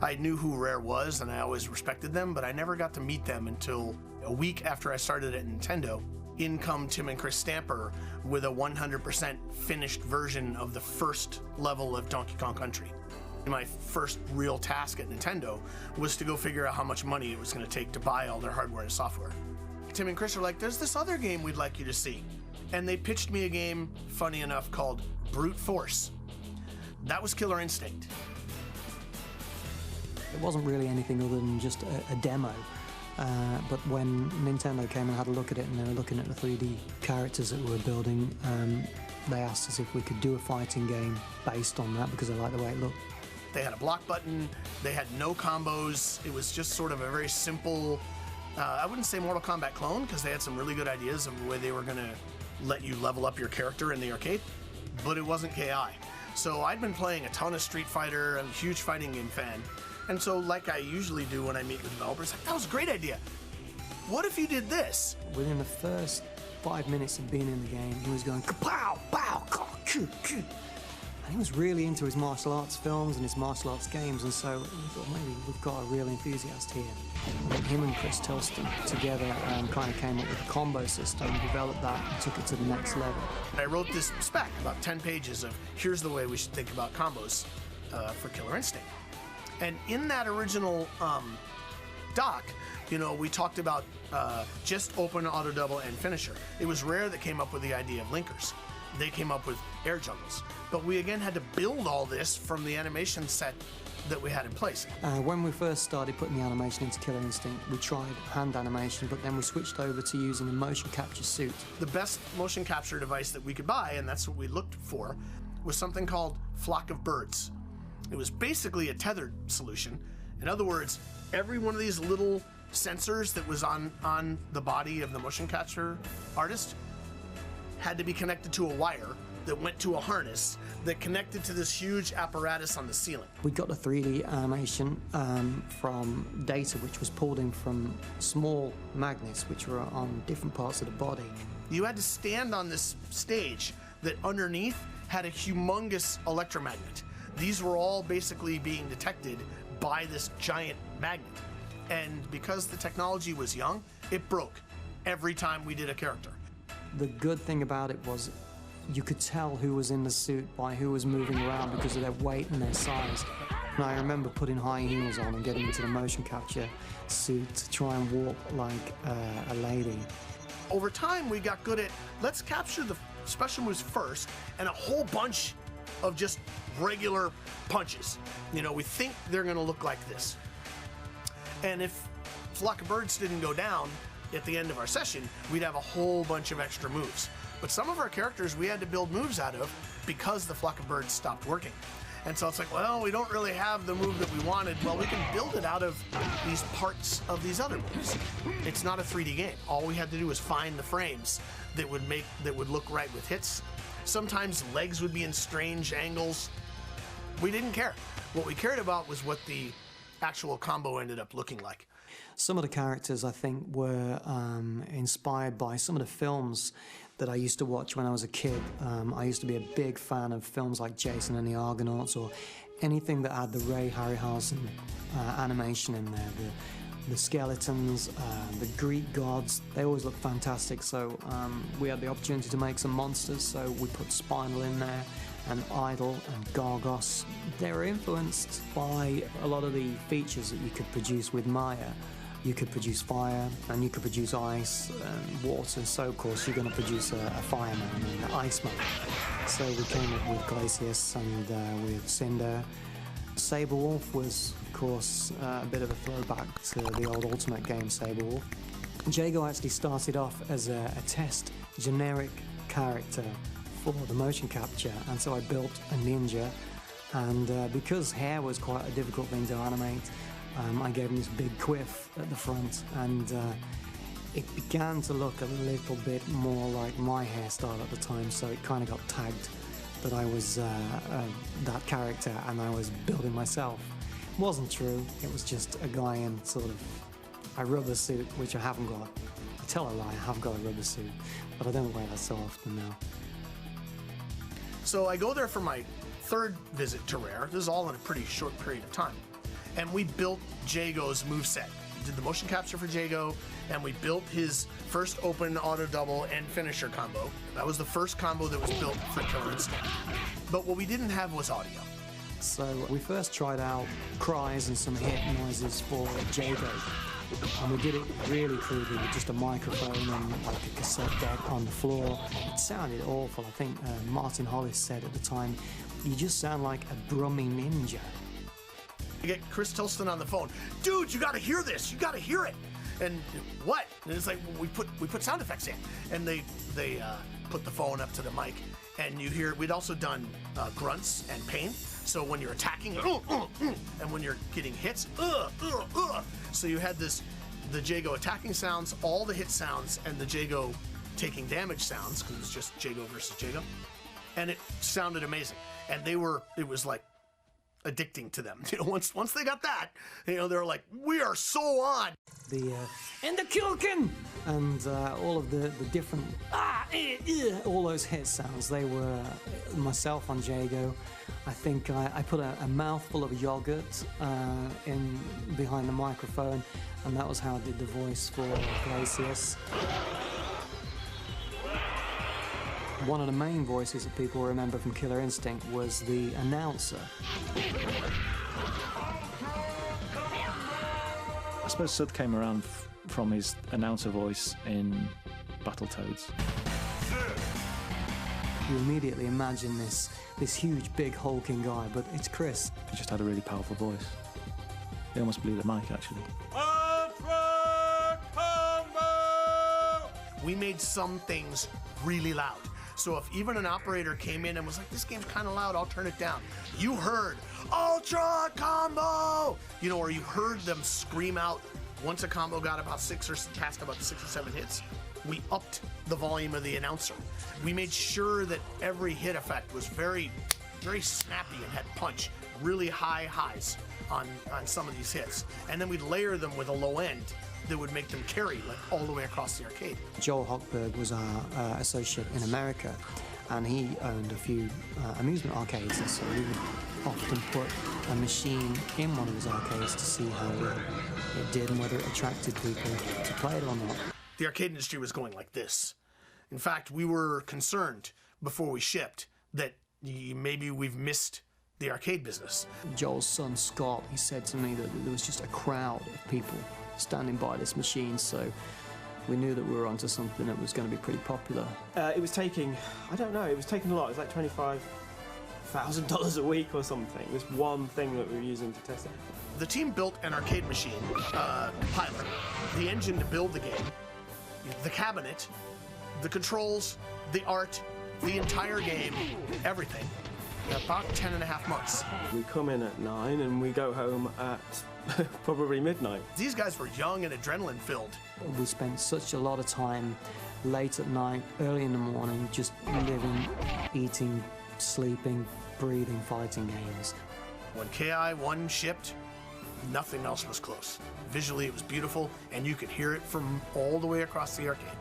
I knew who Rare was and I always respected them, but I never got to meet them until a week after I started at Nintendo. In come Tim and Chris Stamper with a 100% finished version of the first level of Donkey Kong Country. My first real task at Nintendo was to go figure out how much money it was going to take to buy all their hardware and software. Tim and Chris are like, there's this other game we'd like you to see. And they pitched me a game, funny enough, called Brute Force. That was Killer Instinct. It wasn't really anything other than just a demo. But when Nintendo came and had a look at it and they were looking at the 3D characters that we were building, they asked us if we could do a fighting game based on that because they liked the way it looked. They had a block button, they had no combos, it was just sort of a very simple, I wouldn't say Mortal Kombat clone because they had some really good ideas of the way they were going to let you level up your character in the arcade, but it wasn't KI. So I'd been playing a ton of Street Fighter, I'm a huge fighting game fan, and so like I usually do when I meet with developers, like, that was a great idea. What if you did this? Within the first 5 minutes of being in the game, he was going kapow, pow, koo, koo. And he was really into his martial arts films and his martial arts games, and so we thought maybe we've got a real enthusiast here. And him and Chris Tilston together kind of came up with a combo system, developed that, and took it to the next level. I wrote this spec, about 10 pages of here's the way we should think about combos for Killer Instinct. And in that original doc, you know, we talked about just open, auto double, and finisher. It was Rare that came up with the idea of linkers. They came up with air juggles. But we again had to build all this from the animation set that we had in place. When we first started putting the animation into Killer Instinct, we tried hand animation, but then we switched over to using a motion capture suit. The best motion capture device that we could buy, and that's what we looked for, was something called Flock of Birds. It was basically a tethered solution. In other words, every one of these little sensors that was on the body of the motion capture artist had to be connected to a wire that went to a harness that connected to this huge apparatus on the ceiling. We got the 3D animation from data which was pulled in from small magnets which were on different parts of the body. You had to stand on this stage that underneath had a humongous electromagnet. These were all basically being detected by this giant magnet. And because the technology was young, it broke every time we did a character. The good thing about it was you could tell who was in the suit by who was moving around because of their weight and their size. And I remember putting high heels on and getting into the motion capture suit to try and walk like a lady. Over time, we got good at, let's capture the special moves first and a whole bunch of just regular punches. You know, we think they're gonna look like this. And if Flock of Birds didn't go down at the end of our session, we'd have a whole bunch of extra moves. But some of our characters we had to build moves out of because the Flock of Birds stopped working. And so it's like, well, we don't really have the move that we wanted. Well, we can build it out of these parts of these other moves. It's not a 3D game. All we had to do was find the frames that would look right with hits. Sometimes legs would be in strange angles. We didn't care. What we cared about was what the actual combo ended up looking like. Some of the characters, I think, were inspired by some of the films that I used to watch when I was a kid. I used to be a big fan of films like Jason and the Argonauts, or anything that had the Ray Harryhausen animation in there. The skeletons, the Greek gods, they always look fantastic. So we had the opportunity to make some monsters, so we put Spinal in there, and Idol and Gargos. They were influenced by a lot of the features that you could produce with Maya. You could produce fire, and you could produce ice and water, so of course you're going to produce a fireman and an iceman. So we came up with Glacius and with Cinder. Saberwolf was, of course, a bit of a throwback to the old Ultimate game Saberwolf. Jago actually started off as a test generic character for the motion capture, and so I built a ninja, and because hair was quite a difficult thing to animate, I gave him this big quiff at the front, and it began to look a little bit more like my hairstyle at the time, so it kind of got tagged that I was that character and I was building myself. It wasn't true, it was just a guy in sort of a rubber suit, which I haven't got. I tell a lie, I have got a rubber suit, but I don't wear that so often now. So I go there for my third visit to Rare. This is all in a pretty short period of time. and we built Jago's moveset. Did the motion capture for Jago, and we built his first open auto double and finisher combo. That was the first combo that was built for Killer Instinct. But what we didn't have was audio. So we first tried out cries and some hit noises for Jago. And we did it really crudely with just a microphone and like a cassette deck on the floor. It sounded awful. I think Martin Hollis said at the time, you just sound like a brumming ninja. I get Chris Tilston on the phone. Dude, you gotta hear this. You gotta hear it. And what? And it's like, well, we put sound effects in. And they put the phone up to the mic, and you hear, we'd also done grunts and pain. So when you're attacking, and when you're getting hits, So you had the Jago attacking sounds, all the hit sounds, and the Jago taking damage sounds, because it was just Jago versus Jago. And it sounded amazing. And it was like addicting to them. You know, once they got that, you know, they were like, we are so on. And the Kilkin! And all of the different, all those hit sounds, they were myself on Jago. I think I put a mouthful of yogurt in behind the microphone, and that was how I did the voice for Glacius. One of the main voices that people remember from Killer Instinct was the announcer. I suppose Sud came around from his announcer voice in Battletoads. You immediately imagine this huge, big, hulking guy, but it's Chris. He just had a really powerful voice. He almost blew the mic, actually. Ultra Combo! We made some things really loud. So if even an operator came in and was like, this game's kind of loud, I'll turn it down. You heard Ultra Combo! You know, or you heard them scream out once a combo got about past about 6 or 7 hits. We upped the volume of the announcer. We made sure that every hit effect was very, very snappy and had punch, really high highs on some of these hits. And then we'd layer them with a low end that would make them carry like all the way across the arcade. Joel Hochberg was our associate in America, and he owned a few amusement arcades, and so we would often put a machine in one of his arcades to see how it did and whether it attracted people to play it or not. The arcade industry was going like this. In fact, we were concerned before we shipped that maybe we've missed the arcade business. Joel's son, Scott, he said to me that there was just a crowd of people standing by this machine, so we knew that we were onto something that was going to be pretty popular. It was taking, I don't know, it was taking a lot. It was like $25,000 a week or something. It was one thing that we were using to test it. The team built an arcade machine, pilot, the engine to build the game, the cabinet, the controls, the art, the entire game, everything, in about 10.5 months. We come in at 9 and we go home at probably midnight. These guys were young and adrenaline-filled. We spent such a lot of time late at night, early in the morning, just living, eating, sleeping, breathing, fighting games. When KI-1 shipped, nothing else was close. Visually, it was beautiful, and you could hear it from all the way across the arcade.